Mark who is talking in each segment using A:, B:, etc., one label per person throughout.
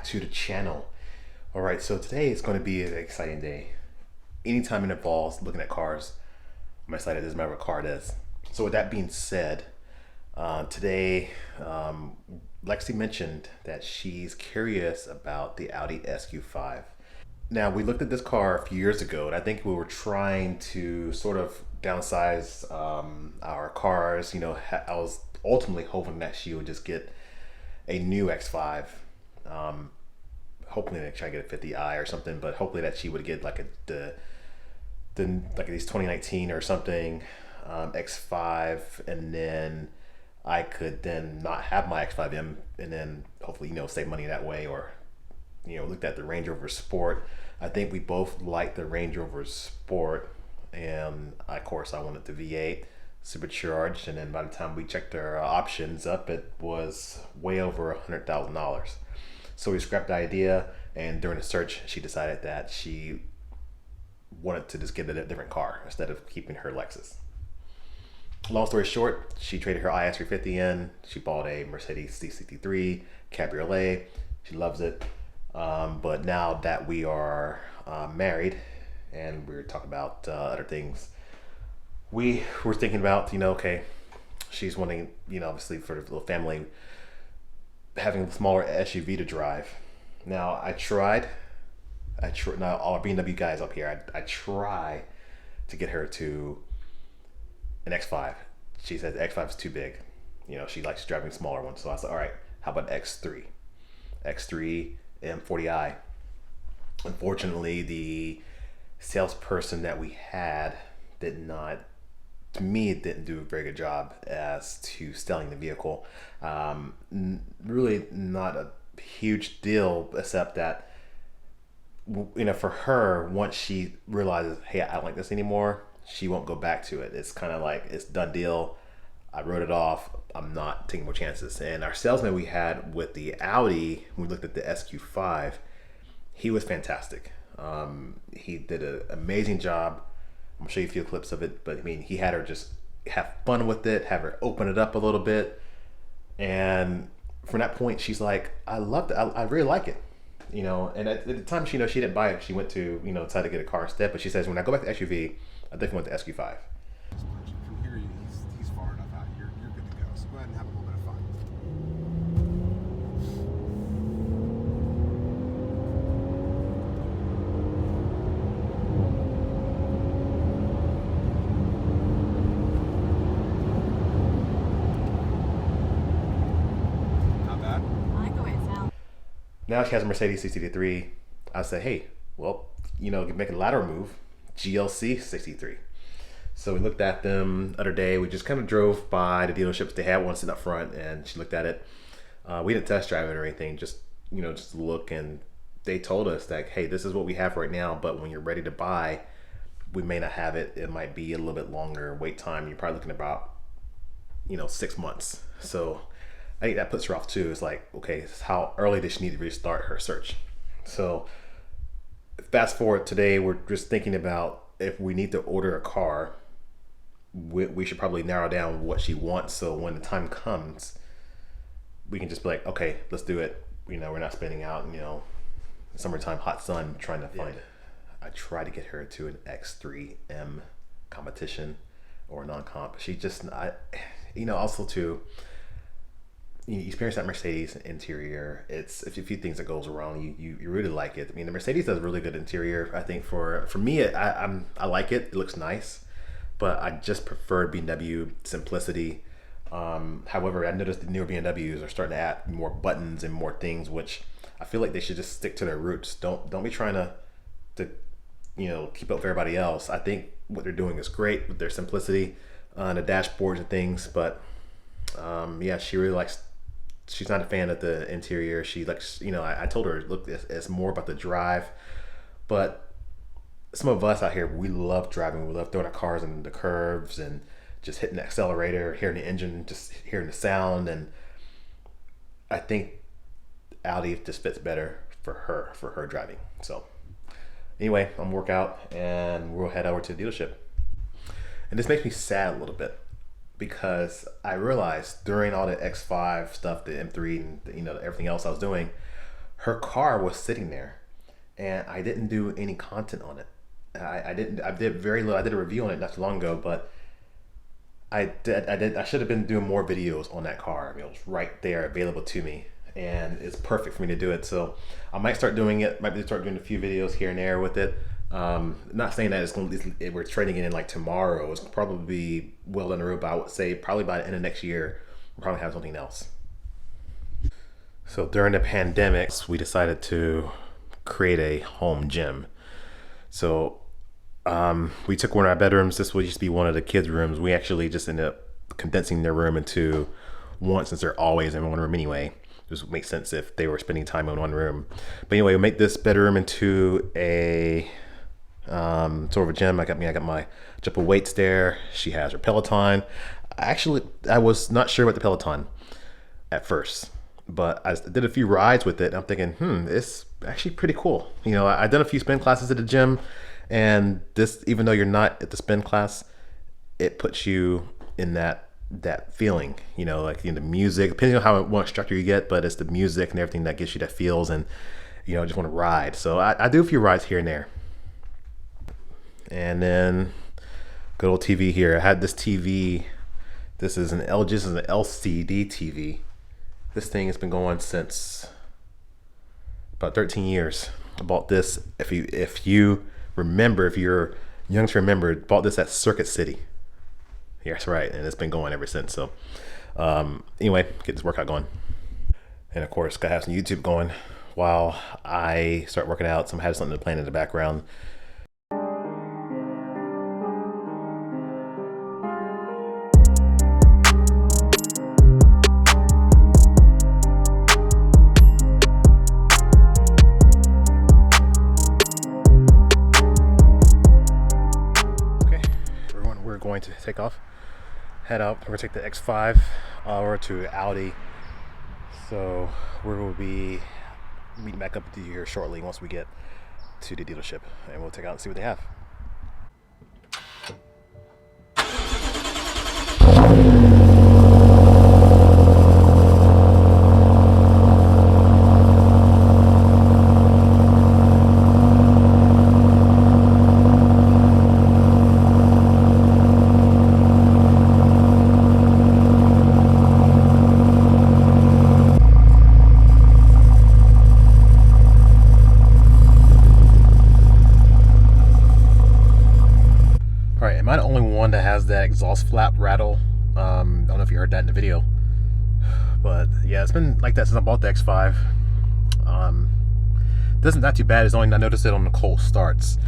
A: to the channel. All right, so today is going to be an exciting day. Anytime it involves looking at cars, I'm excited. It doesn't matter what car it is. So with that being said, today Lexi mentioned that she's curious about the Audi SQ5. Now, we looked at this car a few years ago, and I think we were trying to sort of downsize our cars. I was ultimately hoping that she would just get a new X5. Hopefully, they try to get a 50i or something, but hopefully that she would get like like these 2019 or something X5, and then I could then not have my X5M, and then hopefully save money that way. Or looked at the Range Rover Sport. I think we both liked the Range Rover Sport, and of course I wanted the V8 supercharged, and then by the time we checked our options up, it was way over $100,000. So we scrapped the idea, and during the search she decided that she wanted to just get a different car instead of keeping her Lexus. Long story short, she traded her IS350 in. She bought a Mercedes C63 Cabriolet. She loves it. But now that we are married and we're talking about other things, we were thinking about, okay, she's wanting, obviously for the little family, having a smaller SUV to drive. Now now all our BMW guys up here, I try to get her to an X5. She says the X5 is too big. She likes driving smaller ones. So I said, all right, how about X3? X3 M40i. Unfortunately, the salesperson that we had didn't do a very good job as to selling the vehicle. Really not a huge deal, except that for her, once she realizes, hey, I don't like this anymore, she won't go back to it. It's kind of like, it's done deal. I wrote it off. I'm not taking more chances. And our salesman we had with the Audi, when we looked at the SQ5, he was fantastic. He did an amazing job. I'm gonna show you a few clips of it, but he had her just have fun with it, have her open it up a little bit. And from that point, she's like, I loved it. I really like it. And at the time, she didn't buy it. She went to, decide to get a car instead. But she says, when I go back to SUV, I definitely want the SQ5.
B: From here, he's far enough out. You're good to go. So go ahead and have a little bit of fun. Not bad.
C: I like the way it sounds.
A: Now she has a Mercedes C63. I said, hey, well, make a lateral move, GLC 63. So we looked at them the other day. We just kind of drove by the dealerships. They had one sitting up front, and she looked at it. We didn't test drive it or anything, just look, and they told us that, hey, this is what we have right now, but when you're ready to buy, we may not have it. It might be a little bit longer wait time. You're probably looking about 6 months. So I think that puts her off too. It's like, okay, how early does she need to really start her search? So fast forward today, we're just thinking about if we need to order a car, we should probably narrow down what she wants, so when the time comes, we can just be like, okay, let's do it. We're not spending out summertime hot sun trying to find it. I tried to get her to an X3M competition or non-comp. She just, also too, you experience that Mercedes interior. It's a few things that goes wrong. You really like it. The Mercedes does really good interior. I think for me, I like it. It looks nice, but I just prefer BMW simplicity. However, I noticed the newer BMWs are starting to add more buttons and more things, which I feel like they should just stick to their roots. Don't be trying to keep up with everybody else. I think what they're doing is great with their simplicity on the dashboards and things, but yeah, she really likes. She's not a fan of the interior. She likes, I told her, look, it's more about the drive. But some of us out here, we love driving. We love throwing our cars in the curves and just hitting the accelerator, hearing the engine, just hearing the sound. And I think Audi just fits better for her driving. So anyway, I'm gonna work out and we'll head over to the dealership. And this makes me sad a little bit, because I realized during all the X5 stuff, the M3 and everything else I was doing, her car was sitting there, and I didn't do any content on it. I did very little. I did a review on it not too long ago, but I should have been doing more videos on that car. I mean, it was right there available to me, and it's perfect for me to do it. So I might start doing it. Might start doing a few videos here and there with it. Not saying that we're trading it in like tomorrow. It's probably be well down the road, but I would say probably by the end of next year, we'll probably have something else. So during the pandemic, we decided to create a home gym. So we took one of our bedrooms. This would used to be one of the kids' rooms. We actually just ended up condensing their room into one, since they're always in one room anyway. It just makes sense if they were spending time in one room. But anyway, we make this bedroom into a sort of a gym. I got my jump of weights there. She has her Peloton. I was not sure about the Peloton at first, but I did a few rides with it. And I'm thinking, it's actually pretty cool. You know, I've done a few spin classes at the gym, and this, even though you're not at the spin class, it puts you in that feeling, you know, like, you know, the music, depending on what instructor you get, but it's the music and everything that gives you that feels, and, you know, just want to ride. So I do a few rides here and there. And then good old TV here. I had this TV. This is an LCD TV. This thing has been going since about 13 years. I bought this, if you remember, if you're young to remember, bought this at Circuit City. Yeah, that's right, and it's been going ever since. So anyway, get this workout going. And of course, gotta have some YouTube going while I start working out. So I'm having something to play in the background. Going to take off, head out. We're gonna take the X5 over to Audi, so we will be meeting back up with you here shortly once we get to the dealership, and we'll take out and see what they have. Am I the only one that has that exhaust flap rattle? I don't know if you heard that in the video, but yeah, it's been like that since I bought the X5. This is not too bad. It's only I noticed it on the cold starts.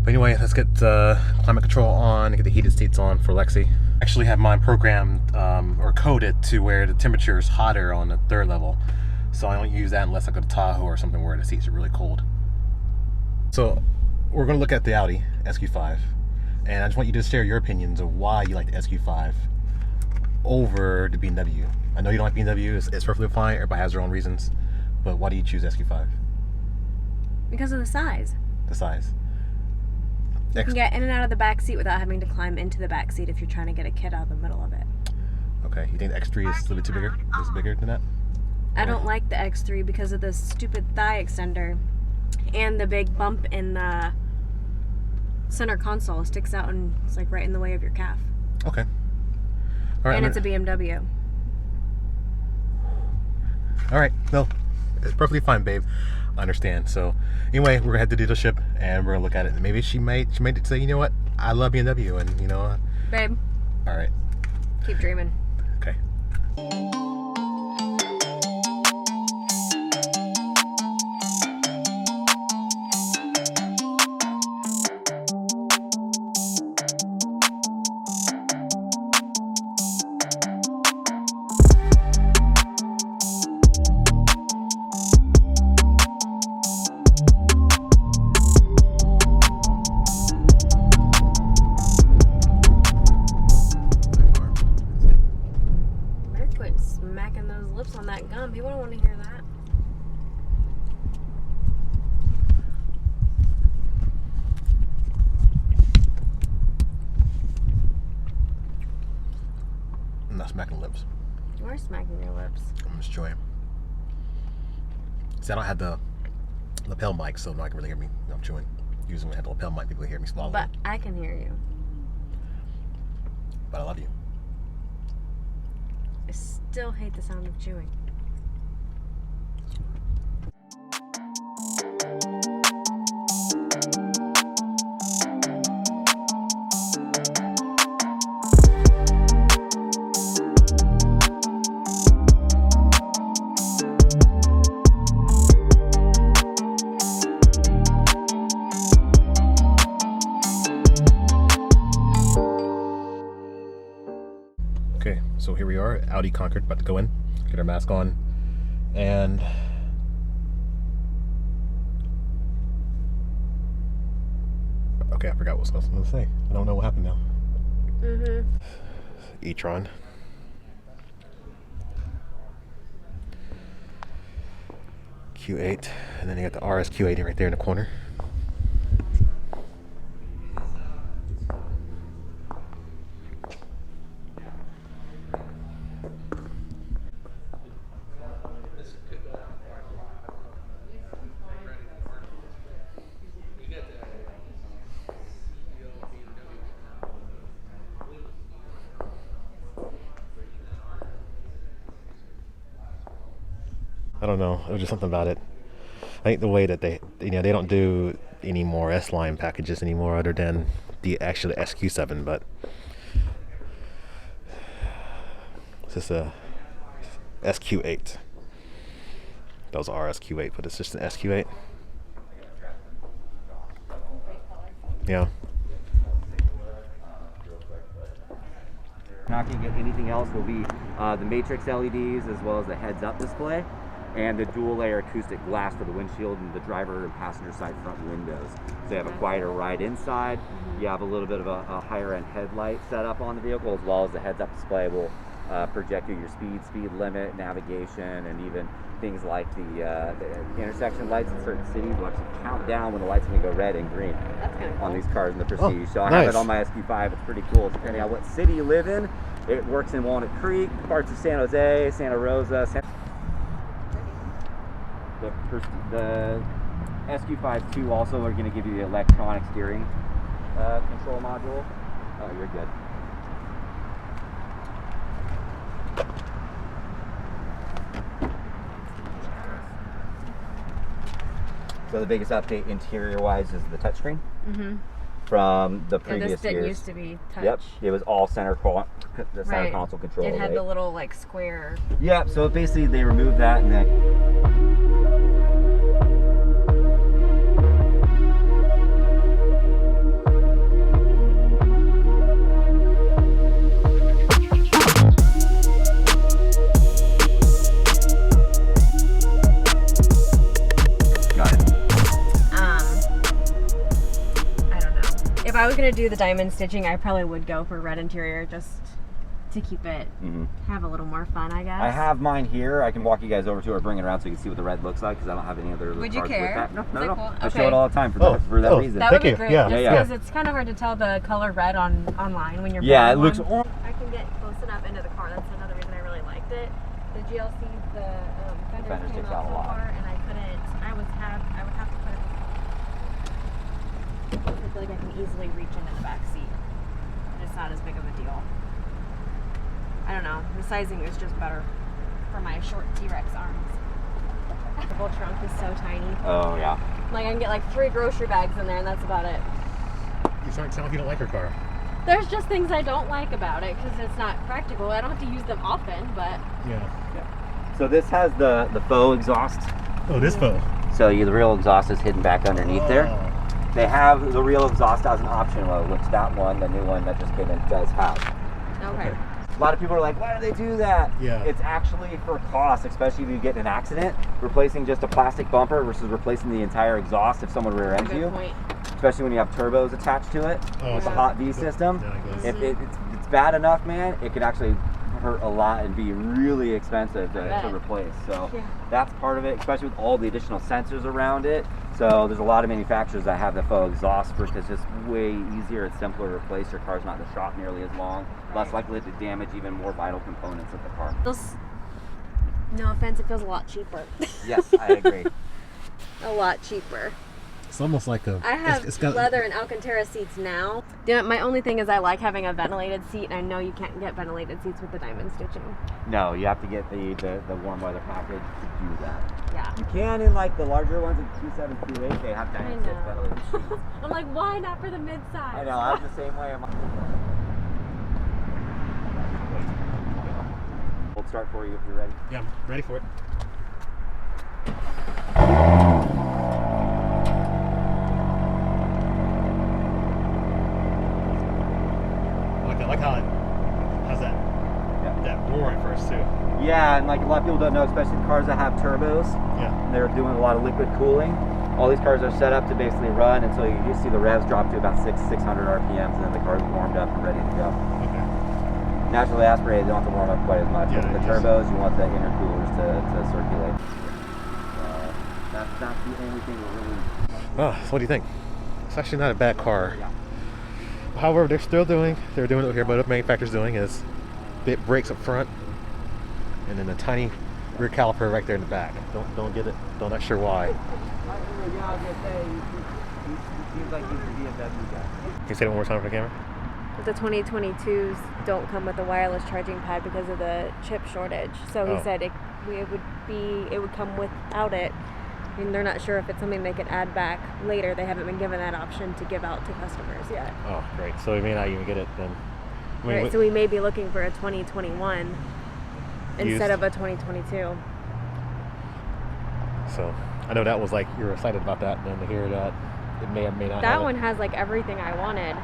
A: But anyway, let's get climate control on and get the heated seats on for Lexi. I actually have mine programmed or coded to where the temperature is hotter on the third level, so I don't use that unless I go to Tahoe or something where the seats are really cold. So we're going to look at the Audi SQ5. And I just want you to share your opinions of why you like the SQ5 over the BMW. I know you don't like BMW, it's perfectly fine, everybody has their own reasons, but why do you choose SQ5?
C: Because of the size.
A: The size.
C: You can get in and out of the back seat without having to climb into the back seat if you're trying to get a kid out of the middle of it.
A: Okay, you think the X3 is a little bit too bigger? Is it bigger than that?
C: I don't like the X3 because of the stupid thigh extender and the big bump in the center console. Sticks out and it's like right in the way of your calf.
A: Okay. All right.
C: And it's a BMW.
A: All right. No, it's perfectly fine, babe. I understand. So anyway, we're gonna head to the dealership and we're gonna look at it. And maybe she might say, you know what, I love BMW, and you know.
C: Babe.
A: All right.
C: Keep dreaming.
A: Okay.
C: Smacking those lips on that gum. People don't want to hear that.
A: I'm not smacking lips.
C: You are smacking your lips.
A: I'm enjoying. See, I don't have the lapel mic, so no one can really hear me when I'm chewing. Usually when I have the lapel mic, people hear me swallow.
C: But I can hear you.
A: But I love you.
C: I still hate the sound of chewing.
A: Okay, so here we are, Audi Concord, about to go in, get our mask on, and okay, I forgot what I was going to say. I don't know what happened now. E-tron. Q8, and then you got the RS Q80 right there in the corner. I don't know. It was just something about it. I think the way that they don't do any more S-line packages anymore, other than the actual SQ7. But it's just a SQ8. That was RSQ8, but it's just an SQ8. Yeah.
D: Not going to get anything else. Will be the matrix LEDs as well as the heads-up display and the dual-layer acoustic glass for the windshield and the driver and passenger side front windows. So you have a quieter ride inside. You have a little bit of a higher-end headlight setup on the vehicle, as well as the heads-up display will project you your speed limit, navigation, and even things like the intersection lights in certain cities will actually count down when the lights are going to go red and green.
C: That's kind of cool.
D: On these cars in the Prestige. So I
A: nice.
D: have it on my SQ5. It's pretty cool. Depending on what city you live in, it works in Walnut Creek, parts of San Jose, Santa Rosa. The SQ5 2 also are going to give you the electronic steering control module. Oh, you're good. So the biggest update interior-wise is the touchscreen from the previous
C: this didn't
D: years.
C: used to be touch.
D: Yep, it was all center console control.
C: It had
D: right?
C: the little like square.
D: Yep. So basically, they removed that and then.
C: If I was gonna do the diamond stitching, I probably would go for red interior just to keep it have a little more fun, I guess.
D: I have mine here. I can walk you guys over to it or bring it around so you can see what the red looks like because I don't have any other
C: Would
D: cars
C: you
D: with
C: care?
D: that. No.
C: Cool?
D: I
C: Okay.
D: show it all the time for that reason.
C: That would be
A: you.
C: great.
A: Yeah.
C: Just
D: Yeah.
C: because it's kind of hard to tell the color red online when you're
D: Yeah, it
C: buying
D: looks.
C: one. I can get close enough into the car. That's another reason I really liked it. The GLC, the fenders
D: Fender
C: came
D: sticks
C: out
D: out a
C: so
D: lot.
C: far, and I would have to put it. I feel like I can easily reach into the back seat. It's not as big of a deal. I don't know. The sizing is just better for my short T-Rex arms. The whole trunk is so tiny.
D: Oh yeah.
C: Like I can get like 3 grocery bags in there, and that's about it.
A: You start to sound like you don't like your car.
C: There's just things I don't like about it because it's not practical. I don't have to use them often, but
A: Yeah.
D: So this has the faux exhaust.
A: Oh, this faux.
D: So the real exhaust is hidden back underneath there. They have the real exhaust as an option mode, which that one, the new one that just came in, does have.
C: okay.
D: A lot of people are like, why do they do that?
A: Yeah.
D: It's actually for cost, especially if you get in an accident. Replacing just a plastic bumper versus replacing the entire exhaust if someone rear ends
C: Good
D: you.
C: point.
D: Especially when you have turbos attached to it with the
C: yeah.
D: hot V system.
A: Yeah,
D: If it's bad enough, man, it could actually hurt a lot and be really expensive to replace. So that's part of it, especially with all the additional sensors around it. So there's a lot of manufacturers that have the faux exhaust because it's just way easier. It's simpler to replace. Your car's not in the shop nearly as long. Less likely to damage even more vital components of the car.
C: No offense, it feels a lot cheaper.
D: Yes, I agree.
C: A lot cheaper.
A: It's almost like a.
C: I have
A: it's got,
C: leather and Alcantara seats now. My only thing is I like having a ventilated seat, and I know you can't get ventilated seats with the diamond stitching.
D: No, you have to get the warm weather package to do that.
C: Yeah.
D: You can in like the larger ones, like 2728, they have diamond stitch ventilated sheets.
C: I'm like, why not for the mid-size?
D: I know, I'm the same way. We'll start for you if you're ready.
A: Yeah, I'm ready for it. I like how it has that roar at first too.
D: Yeah, and like a lot of people don't know, especially cars that have turbos.
A: Yeah.
D: They're doing a lot of liquid cooling. All these cars are set up to basically run until you see the revs drop to about 600 RPMs, and then the car's warmed up and ready to go.
A: Okay.
D: Naturally aspirated, they don't have to warm up quite as much.
A: Yeah,
D: But the turbos, you want the intercoolers to circulate. That's the only thing we're really...
A: Oh, so what do you think? It's actually not a bad car. However, they're doing what here, but what manufacturer's doing is bit brakes up front, and then a tiny rear caliper right there in the back. Don't get it. Not sure why.
D: Yeah, I was gonna say, he seems like he's a BMW guy.
A: Can you say it one more time for the camera?
C: The 2022s don't come with a wireless charging pad because of the chip shortage. So he said it would come without it. And they're not sure if it's something they could add back later. They haven't been given that option to give out to customers yet.
A: Oh, great. So we may not even get it then. I mean,
C: Right, so we may be looking for a 2021 instead of a 2022.
A: So I know that was like, you were excited about that, and then to hear that it may or may not.
C: That one has like everything I wanted.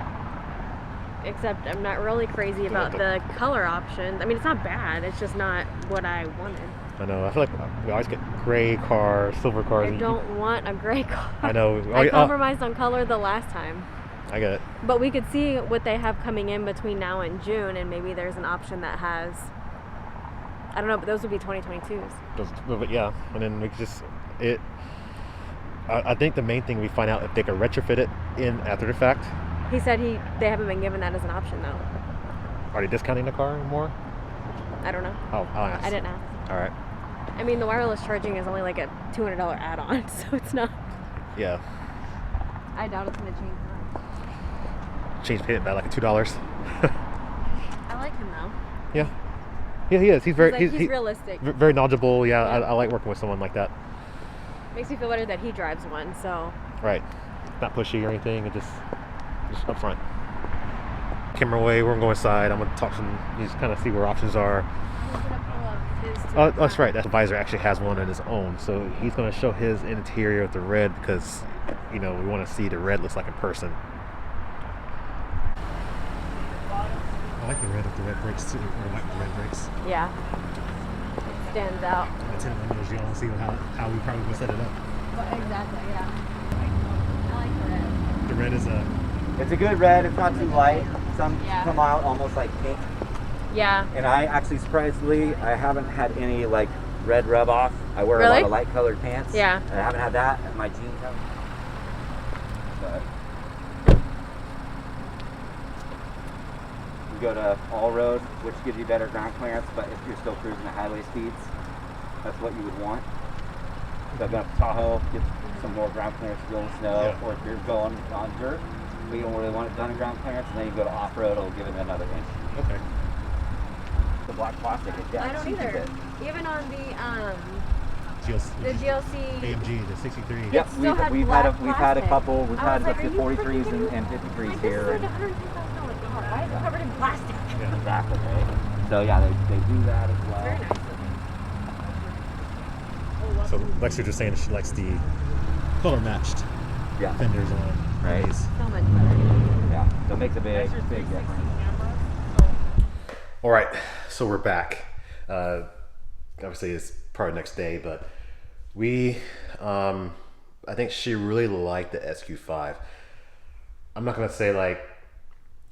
C: Except I'm not really crazy about the color options. I mean, it's not bad. It's just not what I wanted.
A: I know. I feel like we always get gray cars, silver cars.
C: I don't want a gray car.
A: I know.
C: I compromised on color the last time.
A: I get it.
C: But we could see what they have coming in between now and June, and maybe there's an option that has, I don't know, but those would be 2022s.
A: But yeah, and then we just, I think the main thing we find out if they can retrofit it in after the fact.
C: He said they haven't been given that as an option though.
A: Are they discounting the car more?
C: I don't know.
A: Oh, I'll ask.
C: I didn't ask.
A: All right.
C: I mean, the wireless charging is only like a $200 add-on, so it's not.
A: Yeah.
C: I doubt it's gonna change much.
A: Change payment by like $2.
C: I like him though.
A: Yeah. Yeah, he is. He's very
C: He's realistic.
A: very knowledgeable. Yeah,
C: Yeah.
A: I like working with someone like that.
C: Makes me feel better that he drives one. So.
A: Right. Not pushy or anything. It just up front. Camera away. We're gonna go inside. I'm gonna talk some. Just kind of see where options are. Oh, that's right. That visor actually has one on his own, so he's going to show his interior with the red because, we want to see the red looks like in person. I like the red with the red brakes too, or white with the red brakes.
C: Yeah. It stands out.
A: That's it. Windows, you all see how we probably would set it up.
C: Exactly. Yeah. I like the red.
A: The red is a.
D: It's a good red. It's not too light. Some
C: Yeah.
D: come out almost like pink.
C: Yeah.
D: And I actually, surprisingly, I haven't had any like red rub off. I wear a lot of light colored pants.
C: Yeah.
D: And I haven't had that. And my jeans have. But we go to all road, which gives you better ground clearance. But if you're still cruising at highway speeds, that's what you would want. So going up to Tahoe, get some more ground clearance to go in snow, or if you're going on dirt, we don't really want it done in ground clearance, and then you go to off road, it'll give it another inch.
A: Okay.
D: The black plastic, yeah.
C: I don't either. Even on the GLC.
A: AMG, the 63.
D: Yep,
C: still had
D: we've
C: black
D: had a
C: plastic.
D: couple. We've
C: I
D: had
C: was like,
D: the
C: are you
D: 43s
C: freaking kidding
D: and
C: me?
D: 53s
C: Like,
D: here.
C: this is like a $110,000 car. Why is it covered in plastic?
A: Yeah.
D: Exactly. So yeah, they do that as well.
C: Very nice.
A: So Lexi just saying she likes the color matched
D: Yeah.
A: fenders on.
D: Right.
A: these.
C: So much better.
D: Yeah. So it makes a big difference.
A: All right, so we're back. Obviously, it's probably next day, but we, I think she really liked the SQ5. I'm not gonna say like,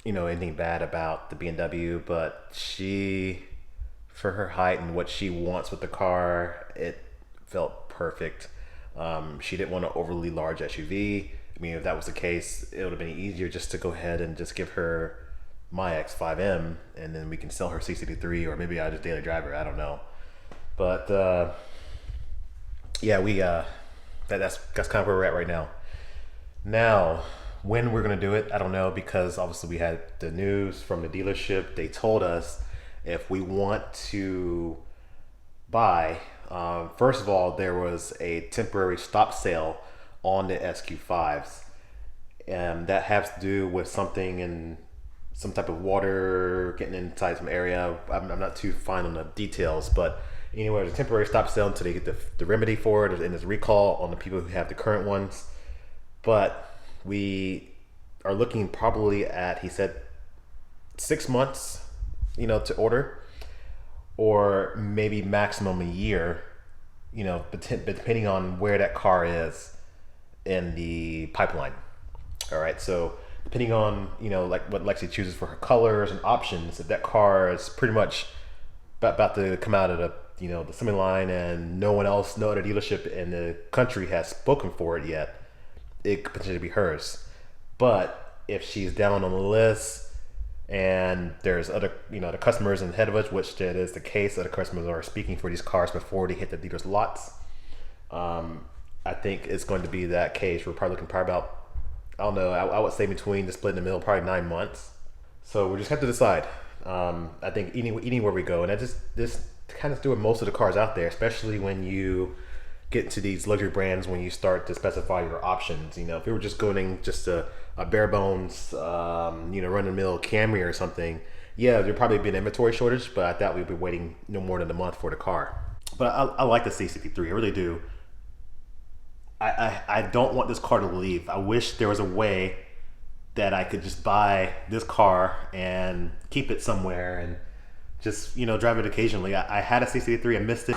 A: anything bad about the BMW, but she, for her height and what she wants with the car, it felt perfect. She didn't want an overly large SUV. I mean, if that was the case, it would have been easier just to go ahead and just give her my X5M, and then we can sell her C63, or maybe I just daily drive her. I don't know. But yeah, that's kind of where we're at right now. Now, when we're gonna do it, I don't know, because obviously we had the news from the dealership. They told us if we want to buy, first of all, there was a temporary stop sale on the SQ5s, and that has to do with something in some type of water getting inside some area. I'm not too fine on the details, but anyway, there's a temporary stop sale until they get the remedy for it, and there's a recall on the people who have the current ones. But we are looking probably at, he said, 6 months, to order, or maybe maximum a year, depending on where that car is in the pipeline. All right, so depending on, like what Lexi chooses for her colors and options, if that car is pretty much about to come out of the assembly line and no other dealership in the country has spoken for it yet, it could potentially be hers. But if she's down on the list and there's other, the customers ahead of us, which that is the case, other customers are speaking for these cars before they hit the dealer's lots, I think it's going to be that case. We're probably looking about, I don't know, I would say between the split in the middle, probably 9 months. So we just have to decide. I think anywhere we go, and I just kind of doing most of the cars out there, especially when you get to these luxury brands, when you start to specify your options. If we were just going just a bare bones, run-of-the-mill Camry or something, yeah, there'd probably be an inventory shortage, but I thought we'd be waiting no more than a month for the car. But I like the C63, I really do. I don't want this car to leave. I wish there was a way that I could just buy this car and keep it somewhere and just, drive it occasionally. I had a C63, I missed it.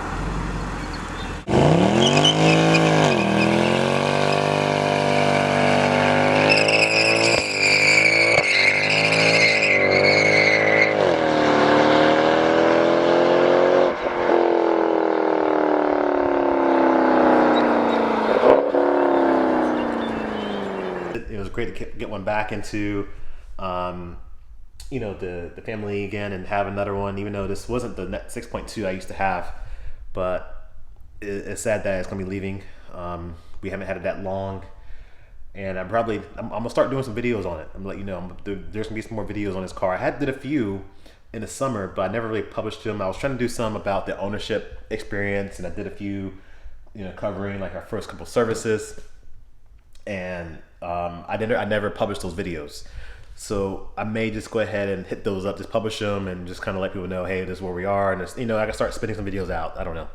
A: It was great to get one back into, the family again and have another one, even though this wasn't the 6.2 I used to have. But it's sad that it's gonna be leaving. We haven't had it that long, and I'm gonna start doing some videos on it. I'm gonna let you know. There's gonna be some more videos on this car. I did a few in the summer, but I never really published them. I was trying to do some about the ownership experience, and I did a few, covering like our first couple services, and I never published those videos. So I may just go ahead and hit those up, just publish them, and just kind of let people know, hey, this is where we are, and I can start spitting some videos out. I don't know,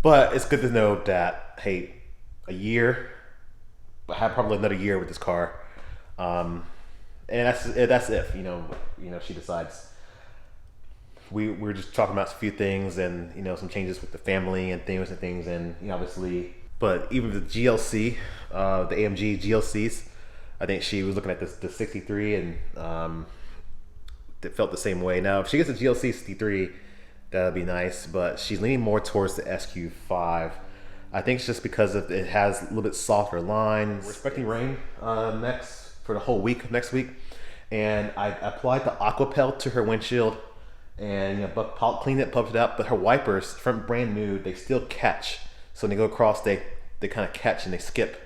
A: but it's good to know that, hey, a year, I have probably another year with this car, and that's if she decides. We're just talking about a few things, and some changes with the family and things, and obviously. But even the GLC, the AMG GLCs, I think she was looking at the 63 and it felt the same way. Now, if she gets a GLC 63, that'd be nice, but she's leaning more towards the SQ5. I think it's just because it has a little bit softer lines. We're expecting rain for the whole week, next week. And I applied the Aquapel to her windshield and cleaned it, puffed it up, but her wipers, front brand new, they still catch. So when they go across, they kind of catch and they skip.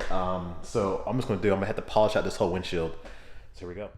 A: So I'm gonna have to polish out this whole windshield. So here we go.